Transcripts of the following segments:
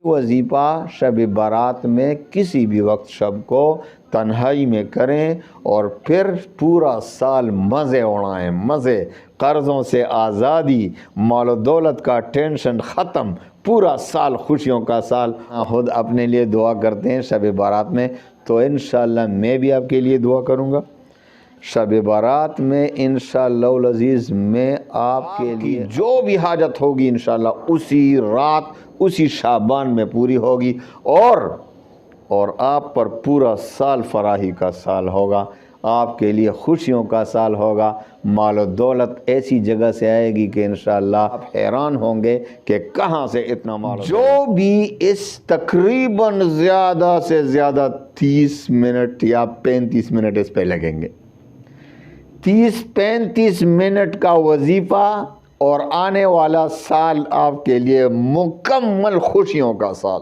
وظیفہ شب برات میں کسی بھی وقت شب کو تنہائی میں کریں اور پھر پورا سال مزے اڑائیں، مزے، قرضوں سے آزادی، مال و دولت کا ٹینشن ختم، پورا سال خوشیوں کا سال۔ خود اپنے لیے دعا کرتے ہیں شب برات میں، تو انشاءاللہ میں بھی آپ کے لیے دعا کروں گا۔ شب برات میں انشاءاللہ العزیز میں آپ کے لیے جو بھی حاجت ہوگی انشاءاللہ اسی رات، اسی شعبان میں پوری ہوگی، اور آپ پر پورا سال فراخی کا سال ہوگا، آپ کے لیے خوشیوں کا سال ہوگا۔ مال و دولت ایسی جگہ سے آئے گی کہ انشاءاللہ آپ حیران ہوں گے کہ کہاں سے اتنا مال۔ جو بھی اس تقریباً زیادہ سے زیادہ 30 منٹ یا 35 منٹ اس پہ لگیں گے، 30-35 منٹ کا وظیفہ، اور آنے والا سال آپ کے لیے مکمل خوشیوں کا سال۔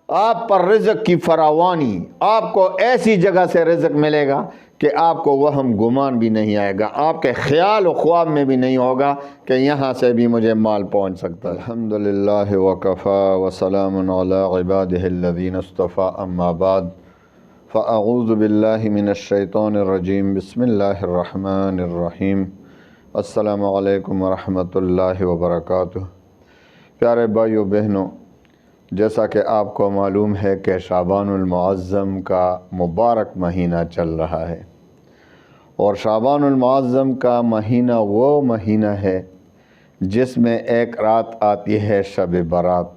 آپ پر رزق کی فراوانی، آپ کو ایسی جگہ سے رزق ملے گا کہ آپ کو وہم گمان بھی نہیں آئے گا، آپ کے خیال و خواب میں بھی نہیں ہوگا کہ یہاں سے بھی مجھے مال پہنچ سکتا ہے۔ الحمدللہ وکفا وسلام علی عبادہ الذین اصطفیٰ، اما بعد فاعوذ باللہ من الشیطان الرجیم، بسم اللہ الرحمن الرحیم۔ السلام علیکم ورحمۃ اللہ وبرکاتہ۔ پیارے بھائیو بہنوں، جیسا کہ آپ کو معلوم ہے کہ شعبان المعظم کا مبارک مہینہ چل رہا ہے، اور شعبان المعظم کا مہینہ وہ مہینہ ہے جس میں ایک رات آتی ہے شب برات۔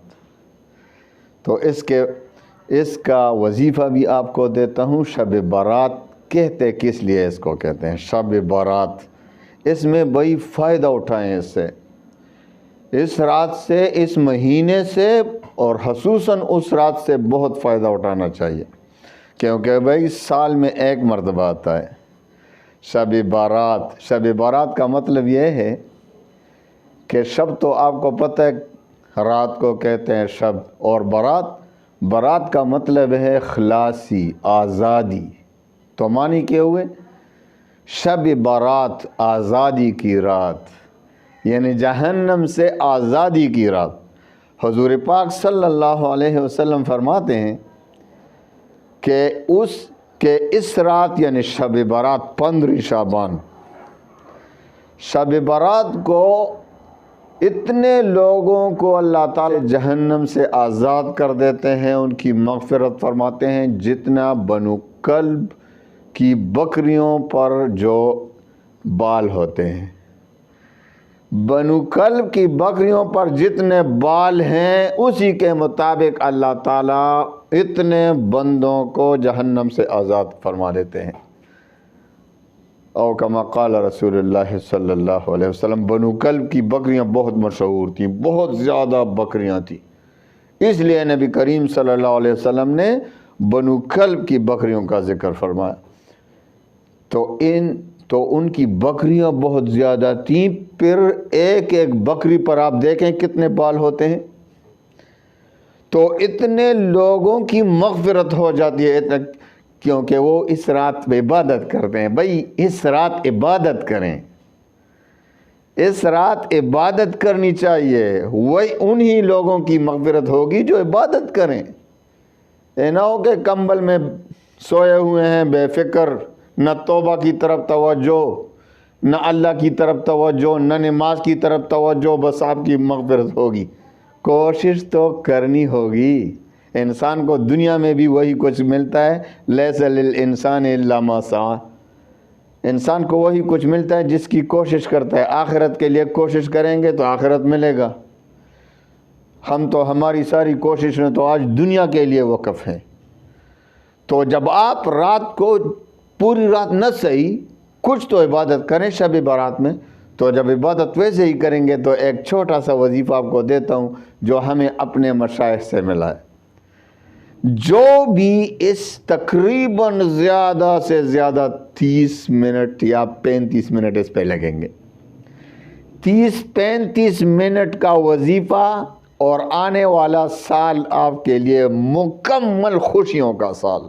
تو اس کا وظیفہ بھی آپ کو دیتا ہوں۔ شب برات کہتے کس لیے اس کو کہتے ہیں شب برات؟ اس میں بڑی فائدہ اٹھائیں اس رات سے، اس مہینے سے، اور خصوصاً اس رات سے بہت فائدہ اٹھانا چاہیے، کیونکہ بھائی سال میں ایک مرتبہ آتا ہے شب برات۔ شب برات کا مطلب یہ ہے کہ شب تو آپ کو پتہ ہے رات کو کہتے ہیں شب، اور برات کا مطلب ہے خلاصی، آزادی۔ تو معنی کیا ہوئے؟ شب برات، آزادی کی رات، یعنی جہنم سے آزادی کی رات۔ حضور پاک صلی اللہ علیہ وسلم فرماتے ہیں کہ اس رات یعنی شب برات 15 شعبان، شب برات کو اتنے لوگوں کو اللہ تعالی جہنم سے آزاد کر دیتے ہیں، ان کی مغفرت فرماتے ہیں، جتنا بنو کلب کی بکریوں پر جو بال ہوتے ہیں، بنو کلب کی بکریوں پر جتنے بال ہیں اسی کے مطابق اللہ تعالیٰ اتنے بندوں کو جہنم سے آزاد فرما دیتے ہیں۔ او کما قال رسول اللہ صلی اللہ علیہ وسلم، بنو کلب کی بکریاں بہت مشہور تھیں، بہت زیادہ بکریاں تھیں، اس لیے نبی کریم صلی اللہ علیہ وسلم نے بنو کلب کی بکریوں کا ذکر فرمایا۔ تو ان کی بکریاں بہت زیادہ تھیں، پھر ایک ایک بکری پر آپ دیکھیں کتنے بال ہوتے ہیں، تو اتنے لوگوں کی مغفرت ہو جاتی ہے، کیونکہ وہ اس رات میں عبادت کرتے ہیں۔ بھائی اس رات عبادت کریں، اس رات عبادت کرنی چاہیے، وہی انہی لوگوں کی مغفرت ہوگی جو عبادت کریں۔ نہ ہو کہ کمبل میں سوئے ہوئے ہیں بے فکر، نہ توبہ کی طرف توجہ، نہ اللہ کی طرف توجہ، نہ نماز کی طرف توجہ، بس آپ کی مغفرت ہوگی۔ کوشش تو کرنی ہوگی، انسان کو دنیا میں بھی وہی کچھ ملتا ہے، لیس للانسان الا ما سعی، انسان کو وہی کچھ ملتا ہے جس کی کوشش کرتا ہے۔ آخرت کے لیے کوشش کریں گے تو آخرت ملے گا، ہماری ساری کوششیں تو آج دنیا کے لیے وقف ہیں۔ تو جب آپ رات کو پوری رات نہ صحیح کچھ تو عبادت کریں شب برات میں، تو جب عبادت ویسے ہی کریں گے تو ایک چھوٹا سا وظیفہ آپ کو دیتا ہوں جو ہمیں اپنے مشائخ سے ملا ہے۔ جو بھی اس تقریباً زیادہ سے زیادہ 30 منٹ یا 35 منٹ اس پہ لگیں گے، 30-35 منٹ کا وظیفہ، اور آنے والا سال آپ کے لیے مکمل خوشیوں کا سال۔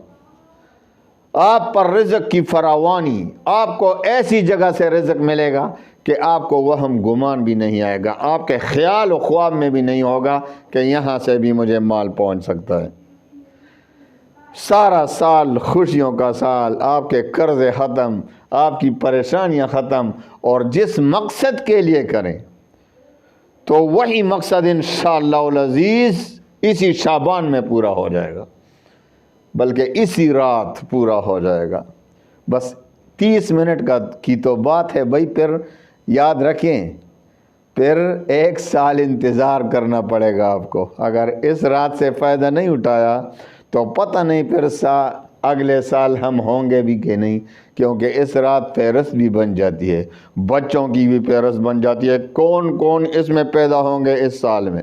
آپ پر رزق کی فراوانی، آپ کو ایسی جگہ سے رزق ملے گا کہ آپ کو وہم گمان بھی نہیں آئے گا، آپ کے خیال و خواب میں بھی نہیں ہوگا کہ یہاں سے بھی مجھے مال پہنچ سکتا ہے۔ سارا سال خوشیوں کا سال، آپ کے قرض ختم، آپ کی پریشانیاں ختم، اور جس مقصد کے لیے کریں تو وہی مقصد انشاءاللہ العزیز اسی شعبان میں پورا ہو جائے گا، بلکہ اسی رات پورا ہو جائے گا۔ بس 30 منٹ کی تو بات ہے بھائی، پھر یاد رکھیں پھر 1 سال انتظار کرنا پڑے گا آپ کو۔ اگر اس رات سے فائدہ نہیں اٹھایا تو پتہ نہیں پھر اگلے سال ہم ہوں گے بھی کہ نہیں، کیونکہ اس رات فہرست بھی بن جاتی ہے، بچوں کی بھی فہرست بن جاتی ہے، کون کون اس میں پیدا ہوں گے اس سال میں،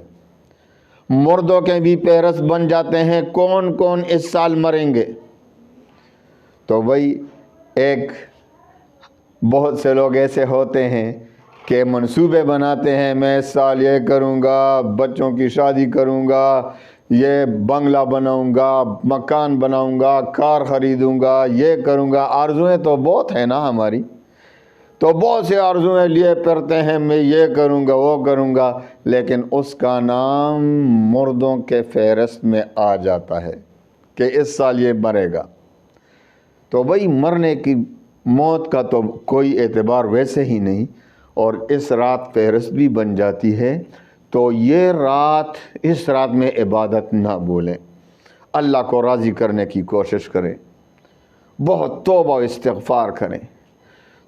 مردوں کے بھی فہرست بن جاتے ہیں، کون کون اس سال مریں گے۔ تو بھائی بہت سے لوگ ایسے ہوتے ہیں کہ منصوبے بناتے ہیں، میں اس سال یہ کروں گا، بچوں کی شادی کروں گا، یہ بنگلہ بناؤں گا، مکان بناؤں گا، کار خریدوں گا، یہ کروں گا۔ آرزویں تو بہت ہیں نا ہماری، تو بہت سے آرزویں لیے پھرتے ہیں، میں یہ کروں گا وہ کروں گا، لیکن اس کا نام مردوں کے فہرست میں آ جاتا ہے کہ اس سال یہ مرے گا۔ تو بھائی مرنے کی، موت کا تو کوئی اعتبار ویسے ہی نہیں، اور اس رات فہرست بھی بن جاتی ہے۔ تو یہ رات، اس رات میں عبادت نہ بھولیں، اللہ کو راضی کرنے کی کوشش کریں، بہت توبہ و استغفار کریں۔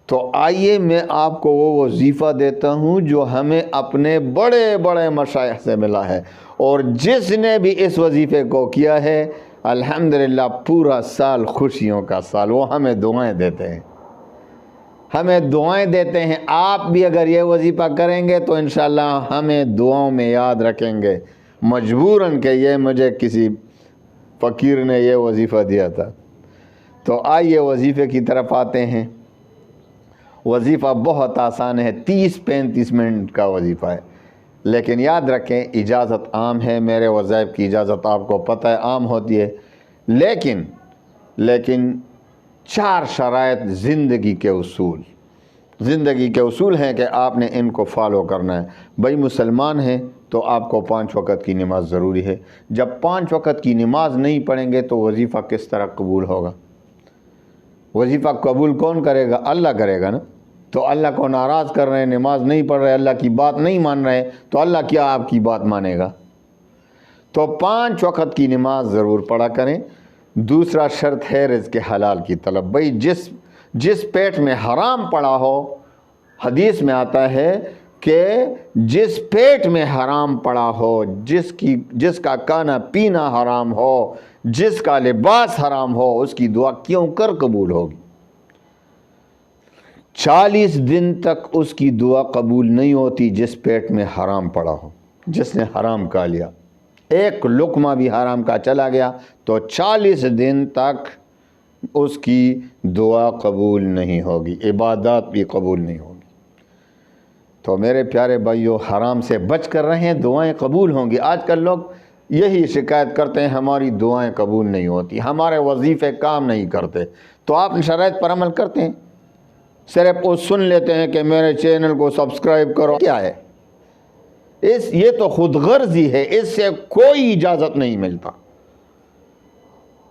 تو آئیے میں آپ کو وہ وظیفہ دیتا ہوں جو ہمیں اپنے بڑے بڑے مشائخ سے ملا ہے، اور جس نے بھی اس وظیفے کو کیا ہے الحمدللہ پورا سال خوشیوں کا سال، وہ ہمیں دعائیں دیتے ہیں، ہمیں دعائیں دیتے ہیں۔ آپ بھی اگر یہ وظیفہ کریں گے تو انشاءاللہ ہمیں دعاؤں میں یاد رکھیں گے، مجبوراً کہ یہ مجھے کسی فقیر نے یہ وظیفہ دیا تھا۔ تو آئیے وظیفے کی طرف آتے ہیں۔ وظیفہ بہت آسان ہے، 30-35 منٹ کا وظیفہ ہے، لیکن یاد رکھیں اجازت عام ہے، میرے وظائف کی اجازت آپ کو پتہ ہے عام ہوتی ہے، لیکن 4 شرائط زندگی کے اصول ہیں کہ آپ نے ان کو فالو کرنا ہے۔ بھائی مسلمان ہیں تو آپ کو 5 وقت کی نماز ضروری ہے۔ جب 5 وقت کی نماز نہیں پڑھیں گے تو وظیفہ کس طرح قبول ہوگا؟ وظیفہ قبول کون کرے گا؟ اللہ کرے گا نا۔ تو اللہ کو ناراض کر رہے ہیں، نماز نہیں پڑھ رہے، اللہ کی بات نہیں مان رہے، تو اللہ کیا آپ کی بات مانے گا؟ تو 5 وقت کی نماز ضرور پڑھا کریں۔ دوسرا شرط ہے رزق حلال کی طلب۔ بھائی جس پیٹ میں حرام پڑا ہو، حدیث میں آتا ہے کہ جس پیٹ میں حرام پڑا ہو، جس کا کھانا پینا حرام ہو، جس کا لباس حرام ہو، اس کی دعا کیوں کر قبول ہوگی؟ 40 دن تک اس کی دعا قبول نہیں ہوتی جس پیٹ میں حرام پڑا ہو، جس نے حرام کھا لیا، ایک لقمہ بھی حرام کا چلا گیا تو 40 دن تک اس کی دعا قبول نہیں ہوگی، عبادات بھی قبول نہیں ہوگی۔ تو میرے پیارے بھائیو، حرام سے بچ کر رہیں، دعائیں قبول ہوں گی۔ آج کل لوگ یہی شکایت کرتے ہیں ہماری دعائیں قبول نہیں ہوتی، ہمارے وظیفے کام نہیں کرتے۔ تو آپ ان شرائط پر عمل کرتے ہیں؟ صرف وہ سن لیتے ہیں کہ میرے چینل کو سبسکرائب کرو، کیا ہے یہ تو خود غرضی ہے، اس سے کوئی اجازت نہیں ملتا۔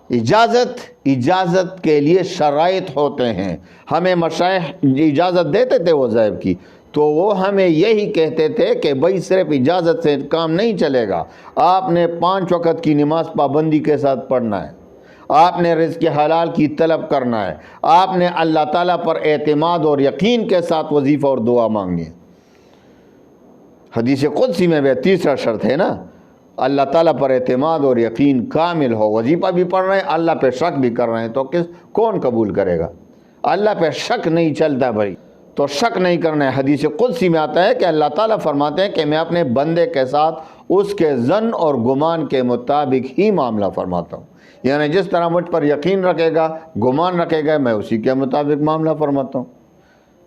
اجازت کے لیے شرائط ہوتے ہیں۔ ہمیں مشائخ اجازت دیتے تھے وظائف کی، تو وہ ہمیں یہی کہتے تھے کہ بھائی صرف اجازت سے کام نہیں چلے گا، آپ نے 5 وقت کی نماز پابندی کے ساتھ پڑھنا ہے، آپ نے رزق حلال کی طلب کرنا ہے، آپ نے اللہ تعالیٰ پر اعتماد اور یقین کے ساتھ وظیفہ اور دعا مانگنی ہے۔ حدیث قدسی میں بھی تیسرا شرط ہے نا، اللہ تعالیٰ پر اعتماد اور یقین کامل ہو۔ وظیفہ بھی پڑھ رہے ہیں، اللہ پہ شک بھی کر رہے ہیں، تو کون قبول کرے گا؟ اللہ پہ شک نہیں چلتا بھائی، تو شک نہیں کرنا ہے۔ حدیث قدسی میں آتا ہے کہ اللہ تعالیٰ فرماتے ہیں کہ میں اپنے بندے کے ساتھ اس کے ظن اور گمان کے مطابق ہی معاملہ فرماتا ہوں، یعنی جس طرح مجھ پر یقین رکھے گا، گمان رکھے گا، میں اسی کے مطابق معاملہ فرماتا ہوں۔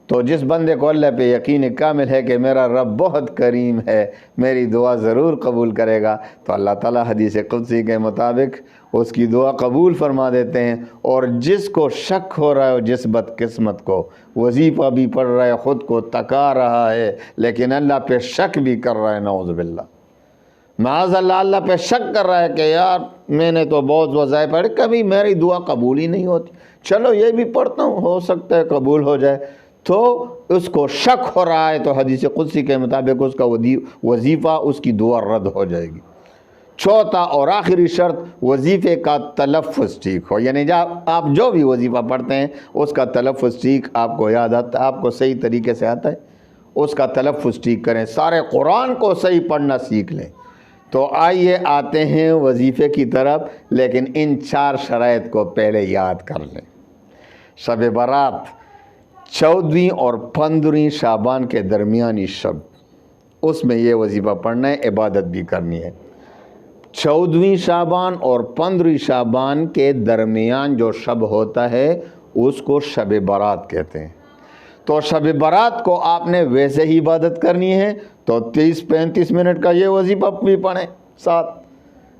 تو جس بندے کو اللہ پہ یقین کامل ہے کہ میرا رب بہت کریم ہے، میری دعا ضرور قبول کرے گا، تو اللہ تعالیٰ حدیث قدسی کے مطابق اس کی دعا قبول فرما دیتے ہیں۔ اور جس کو شک ہو رہا ہے، جس بدقسمت کو وظیفہ بھی پڑھ رہا ہے، خود کو تکا رہا ہے، لیکن اللہ پہ شک بھی کر رہا ہے، نعوذ باللہ، معاذ اللہ، اللہ پہ شک کر رہا ہے کہ یار میں نے تو بہت وظائف پڑھے، کبھی میری دعا قبول ہی نہیں ہوتی، چلو یہ بھی پڑھتا ہوں، ہو سکتا ہے قبول ہو جائے، تو اس کو شک ہو رہا ہے، تو حدیث قدسی کے مطابق اس کا وظیفہ، اس کی دعا رد ہو جائے گی۔ چوتھا اور آخری شرط، وظیفے کا تلفظ ٹھیک ہو، یعنی جب آپ جو بھی وظیفہ پڑھتے ہیں اس کا تلفظ ٹھیک آپ کو یاد آتا ہے، آپ کو صحیح طریقے سے آتا ہے، اس کا تلفظ ٹھیک کریں، سارے قرآن کو صحیح پڑھنا سیکھ لیں۔ تو آئیے آتے ہیں وظیفے کی طرف، لیکن ان 4 شرائط کو پہلے یاد کر لیں۔ شب برات 14ویں اور 15ویں شعبان کے درمیانی شب، اس میں یہ وظیفہ پڑھنا ہے، عبادت بھی کرنی ہے۔ 14ویں شعبان اور 15ویں شعبان کے درمیان جو شب ہوتا ہے اس کو شب برات کہتے ہیں۔ تو شب برات کو آپ نے ویسے ہی عبادت کرنی ہے تو 30-35 منٹ کا یہ وظیفہ بھی پڑھیں، ساتھ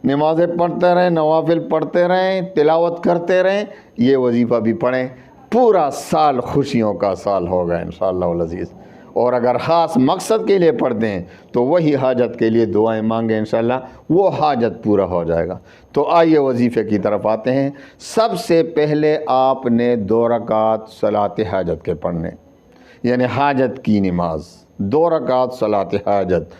نمازیں پڑھتے رہیں، نوافل پڑھتے رہیں، تلاوت کرتے رہیں، یہ وظیفہ بھی پڑھیں، پورا سال خوشیوں کا سال ہوگا انشاءاللہ العزیز۔ اور اگر خاص مقصد کے لیے پڑھتے ہیں تو وہی حاجت کے لیے دعائیں مانگیں، انشاءاللہ وہ حاجت پورا ہو جائے گا۔ تو آئیے وظیفے کی طرف آتے ہیں۔ سب سے پہلے آپ نے 2 رکعت صلاۃ حاجت کے پڑھنے، یعنی حاجت کی نماز، 2 رکعت صلاۃ حاجت۔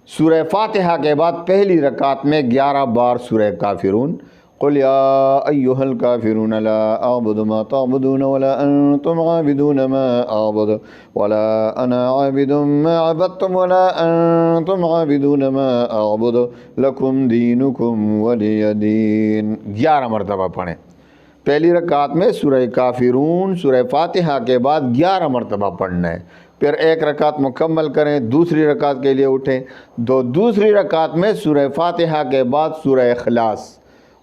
سورہ فاتحہ کے بعد پہلی رکعت میں 11 بار سورہ کافرون، قل یا ایھا الکافرون لا اعبد ما تعبدون ولا انتم عابدون ما اعبد ولا انا عابد ما عبدتم ولا انتم عابدون ما اعبد لکم دینکم ولی دین، 11 مرتبہ پڑھیں۔ پہلی رکعت میں سورہ کافرون، سورہ فاتحہ کے بعد 11 مرتبہ پڑھنا ہے، پھر 1 رکعت مکمل کریں، دوسری رکعت کے لیے اٹھیں، دوسری رکعت میں سورہ فاتحہ کے بعد سورہ اخلاص،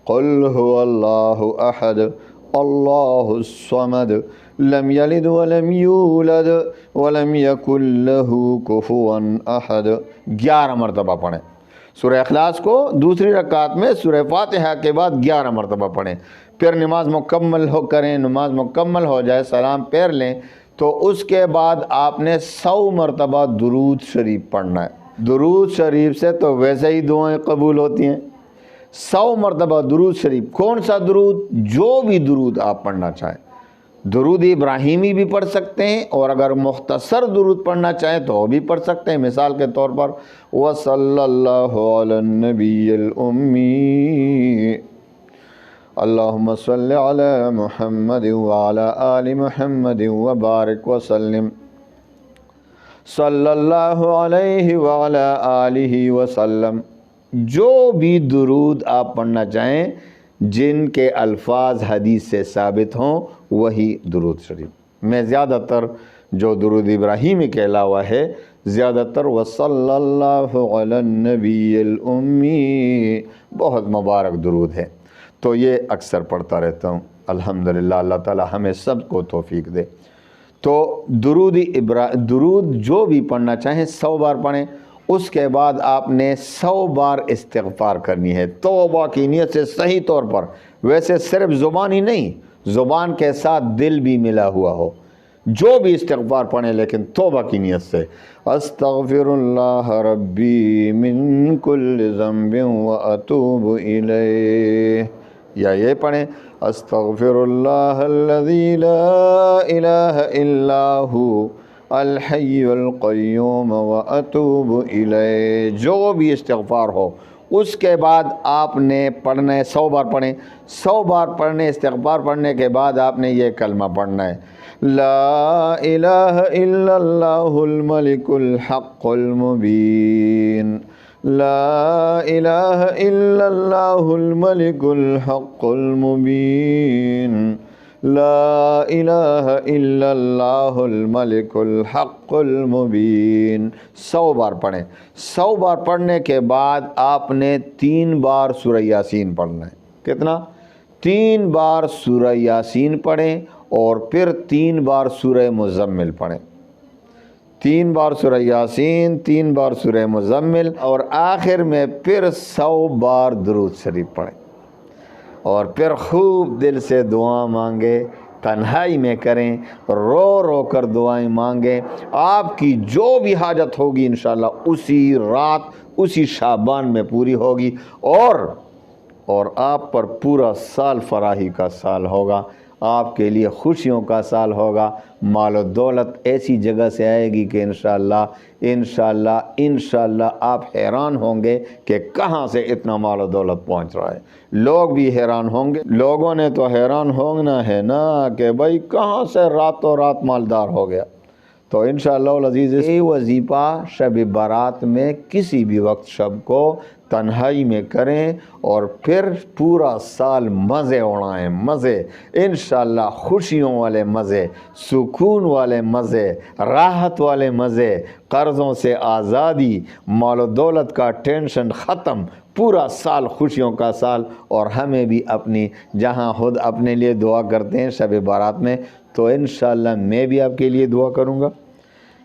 قل هو اللہ احد اللہ الصمد لم یلد ولم یولد ولم یکن لہ کفوا احد، 11 مرتبہ پڑھیں۔ سورہ اخلاص کو دوسری رکعت میں سورہ فاتحہ کے بعد 11 مرتبہ پڑھیں، پھر نماز مکمل کریں، نماز مکمل ہو جائے، سلام پھیر لیں، تو اس کے بعد آپ نے 100 مرتبہ درود شریف پڑھنا ہے۔ درود شریف سے تو ویسے ہی دعائیں قبول ہوتی ہیں، 100 مرتبہ درود شریف۔ کون سا درود؟ جو بھی درود آپ پڑھنا چاہیں، درود ابراہیمی بھی پڑھ سکتے ہیں، اور اگر مختصر درود پڑھنا چاہیں تو وہ بھی پڑھ سکتے ہیں، مثال کے طور پر وصلی اللہ علی النبی الامی اللہم صلی علی محمد وعلی آل محمد وبارک وسلم صلی اللہ علیہ وعلی آلہ وسلم۔ جو بھی درود آپ پڑھنا چاہیں جن کے الفاظ حدیث سے ثابت ہوں وہی درود شریف۔ میں زیادہ تر جو درود ابراہیمی کے علاوہ ہے، زیادہ تر وصلی اللہ علی النبی الامی، بہت مبارک درود ہے، تو یہ اکثر پڑھتا رہتا ہوں الحمدللہ۔ اللہ تعالی ہمیں سب کو توفیق دے۔ تو درود جو بھی پڑھنا چاہیں 100 بار پڑھیں، اس کے بعد آپ نے 100 بار استغفار کرنی ہے، توبہ کی نیت سے صحیح طور پر، ویسے صرف زبان ہی نہیں، زبان کے ساتھ دل بھی ملا ہوا ہو، جو بھی استغفار پڑھیں لیکن توبہ کی نیت سے، استغفر اللہ ربی من کل ذنب واتوب الیہ، یا یہ پڑھیں استغفر اللہ الذی لا الہ الا ھو الحی القیوم واتوب الیہ، جو بھی استغفار ہو۔ اس کے بعد آپ نے پڑھنا ہے 100 بار پڑھیں، 100 بار پڑھنے استغفار پڑھنے کے بعد آپ نے یہ کلمہ پڑھنا ہے، لا الہ الا اللہ الملک الحق المبین، لا الہ الا اللہ الملک الحق المبین، لا الہ الا اللہ الملک الحق المبین، 100 بار پڑھیں۔ 100 بار پڑھنے کے بعد آپ نے 3 بار سورہ یاسین پڑھنا ہے۔ کتنا؟ 3 بار سورہ یاسین پڑھیں، اور پھر 3 بار سورہ مزمل پڑھیں، 3 بار سورہ یاسین، 3 بار سورہ مزمل، اور آخر میں پھر 100 بار درود شریف پڑھیں، اور پھر خوب دل سے دعا مانگے، تنہائی میں کریں، رو رو کر دعائیں مانگیں، آپ کی جو بھی حاجت ہوگی انشاءاللہ اسی رات اسی شعبان میں پوری ہوگی، اور آپ پر پورا سال فراخی کا سال ہوگا، آپ کے لیے خوشیوں کا سال ہوگا، مال و دولت ایسی جگہ سے آئے گی کہ انشاءاللہ آپ حیران ہوں گے کہ کہاں سے اتنا مال و دولت پہنچ رہا ہے، لوگ بھی حیران ہوں گے، لوگوں نے تو حیران ہونا ہے نا کہ بھائی کہاں سے راتوں رات مالدار ہو گیا۔ تو انشاءاللہ العزیز یہ وظیفہ شب برات میں کسی بھی وقت شب کو تنہائی میں کریں، اور پھر پورا سال مزے اڑائیں، مزے انشاءاللہ، خوشیوں والے مزے، سکون والے مزے، راحت والے مزے، قرضوں سے آزادی، مال و دولت کا ٹینشن ختم، پورا سال خوشیوں کا سال۔ اور ہمیں بھی اپنی جہاں خود اپنے لیے دعا کرتے ہیں شب برات میں، تو انشاءاللہ میں بھی آپ کے لیے دعا کروں گا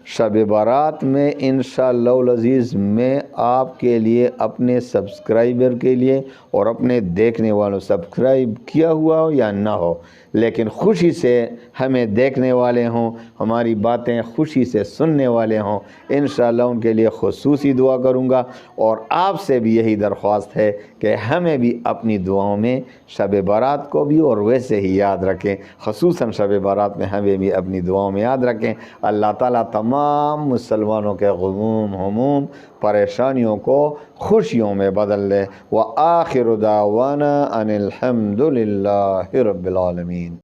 شب برات میں انشاءاللہ العزیز۔ میں آپ کے لیے، اپنے سبسکرائبر کے لیے اور اپنے دیکھنے والوں، سبسکرائب کیا ہوا ہو یا نہ ہو لیکن خوشی سے ہمیں دیکھنے والے ہوں، ہماری باتیں خوشی سے سننے والے ہوں، انشاءاللہ ان کے لیے خصوصی دعا کروں گا۔ اور آپ سے بھی یہی درخواست ہے کہ ہمیں بھی اپنی دعاؤں میں شب برات کو بھی اور ویسے ہی یاد رکھیں، خصوصاً شب برات میں ہمیں بھی اپنی دعاؤں میں یاد رکھیں۔ اللہ تعالیٰ تمام مسلمانوں کے غموم، ہموم، پریشانیوں کو خوشیوں میں بدل لے۔ وآخر دعوانا ان الحمد للہ رب العالمین۔